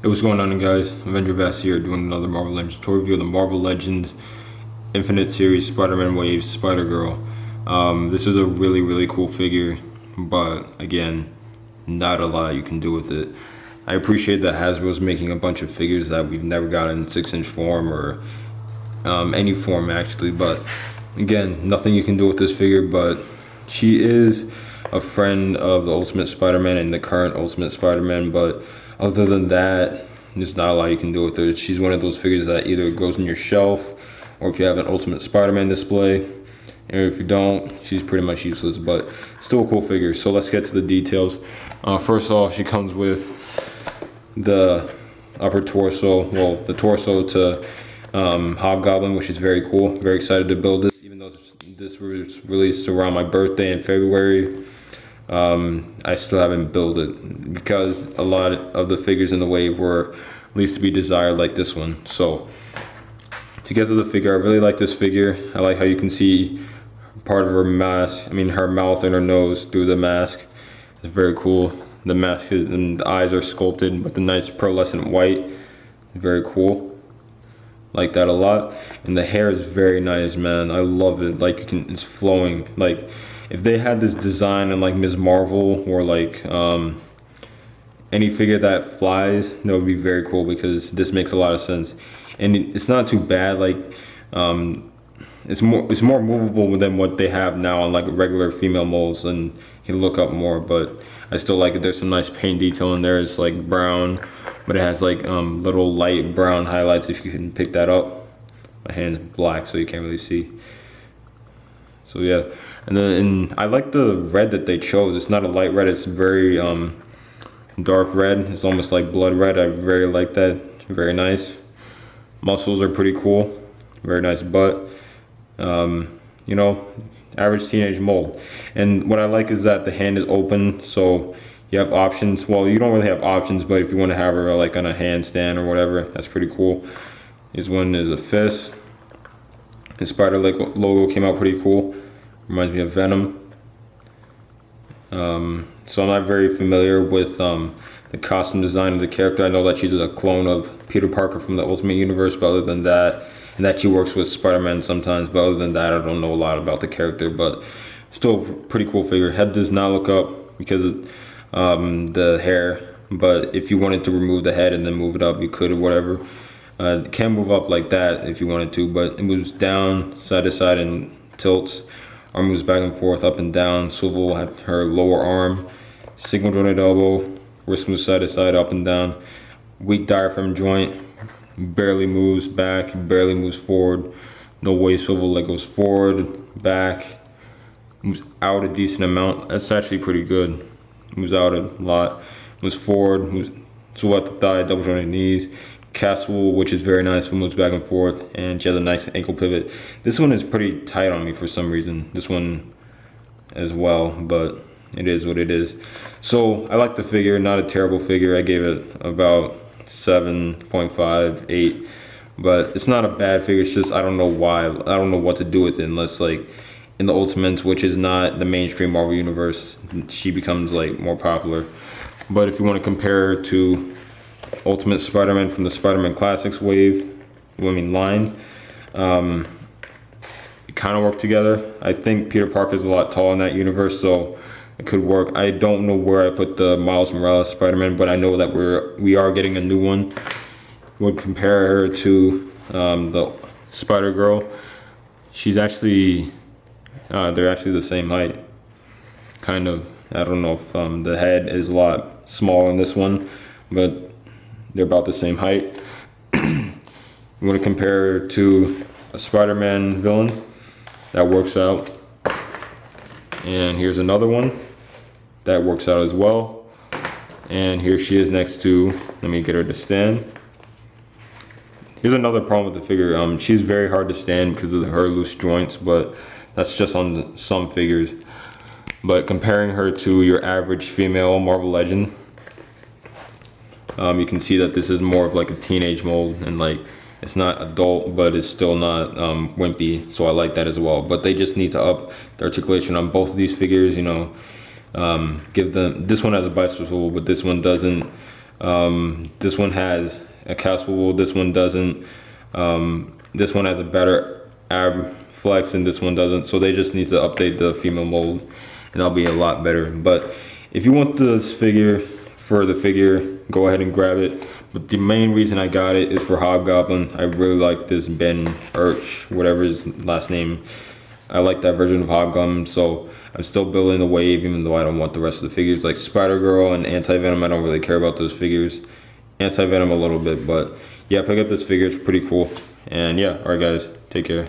Hey, what's going on, guys? Avenger Vast here, doing another Marvel Legends tour review of the Marvel Legends Infinite Series Spider-Man Waves Spider-Girl. This is a really cool figure, but again, not a lot you can do with it. I appreciate that Hasbro's making a bunch of figures that we've never got in 6-inch form or any form actually, but again, nothing you can do with this figure. But she is a friend of the Ultimate Spider-Man and the current Ultimate Spider-Man, but other than that, there's not a lot you can do with her. She's one of those figures that either goes on your shelf, or if you have an Ultimate Spider-Man display, and if you don't, she's pretty much useless, but still a cool figure. So let's get to the details. First off, she comes with the upper torso, well, the torso to Hobgoblin, which is very cool. Very excited to build this, even though this was released around my birthday in February. I still haven't built it because a lot of the figures in the wave were least to be desired, like this one. So to get to the figure, I really like this figure. I like how you can see part of her mask, her mouth and her nose through the mask. It's very cool. The mask and the eyes are sculpted with a nice pearlescent white. Very cool. Like that a lot. And the hair is very nice, man. I love it. Like it's flowing. Like if they had this design in like Ms. Marvel or like any figure that flies, that would be very cool, because this makes a lot of sense. And it's not too bad. Like it's more movable than what they have now on like regular female molds, and you look up more. But I still like it. There's some nice paint detail in there. It's like brown, but it has like little light brown highlights, if you can pick that up. My hand's black, so you can't really see. So yeah, and then I like the red that they chose. It's not a light red, it's very dark red. It's almost like blood red. I very like that. Very nice. Muscles are pretty cool. Very nice butt. You know, average teenage mold. And what I like is that the hand is open, so you have options. Well, you don't really have options, but if you want to have her like on a handstand or whatever, that's pretty cool. This one is a fist. The spider logo came out pretty cool. Reminds me of Venom. So I'm not very familiar with the costume design of the character. I know that she's a clone of Peter Parker from the Ultimate Universe, but other than that, and that she works with Spider-Man sometimes, but other than that, I don't know a lot about the character. But still a pretty cool figure. Head does not look up because of the hair, but if you wanted to remove the head and then move it up, you could, or whatever. It can move up like that if you wanted to, but it moves down, side to side, and tilts. Arm moves back and forth, up and down. Swivel at her lower arm. Single jointed elbow. Wrist moves side to side, up and down. Weak diaphragm joint. Barely moves back, barely moves forward. No waist swivel, leg goes forward, back. Moves out a decent amount. That's actually pretty good. Moves out a lot. Moves forward, moves swivel at the thigh, double jointed knees. Castle, which is very nice, moves back and forth, and she has a nice ankle pivot. This one is pretty tight on me for some reason. This one as well, but it is what it is. So I like the figure, not a terrible figure. I gave it about 7.5, 8, but it's not a bad figure. It's just I don't know why. I don't know what to do with it unless like in the Ultimates, which is not the mainstream Marvel universe, she becomes like more popular. But if you want to compare her to Ultimate Spider-Man from the Spider-Man Classics wave, line, it kind of work together. I think Peter Parker's a lot taller in that universe, so it could work. I don't know where I put the Miles Morales Spider-Man, but I know that we are getting a new one. Would compare her to the Spider-Girl. She's actually they're actually the same height, kind of. I don't know if the head is a lot smaller in this one, but they're about the same height. I'm going to compare her to a Spider-Man villain. That works out. And here's another one. That works out as well. And here she is next to, let me get her to stand. Here's another problem with the figure. She's very hard to stand because of her loose joints, but that's just on some figures. But comparing her to your average female Marvel Legend, you can see that this is more of like a teenage mold, and like it's not adult, but it's still not wimpy, so I like that as well. But they just need to up the articulation on both of these figures, you know. Give them, this one has a bicycle swivel, but this one doesn't. This one has a castle wool, this one doesn't. This one has a better ab flex and this one doesn't, so they just need to update the female mold and that'll be a lot better. But if you want this figure for the figure, go ahead and grab it. But the main reason I got it is for Hobgoblin. I really like this Ben Urch, whatever his last name. I like that version of Hobgoblin, so I'm still building the wave even though I don't want the rest of the figures. Like Spider-Girl and Anti-Venom, I don't really care about those figures. Anti-Venom a little bit, but yeah, pick up this figure, it's pretty cool. And yeah, alright guys, take care.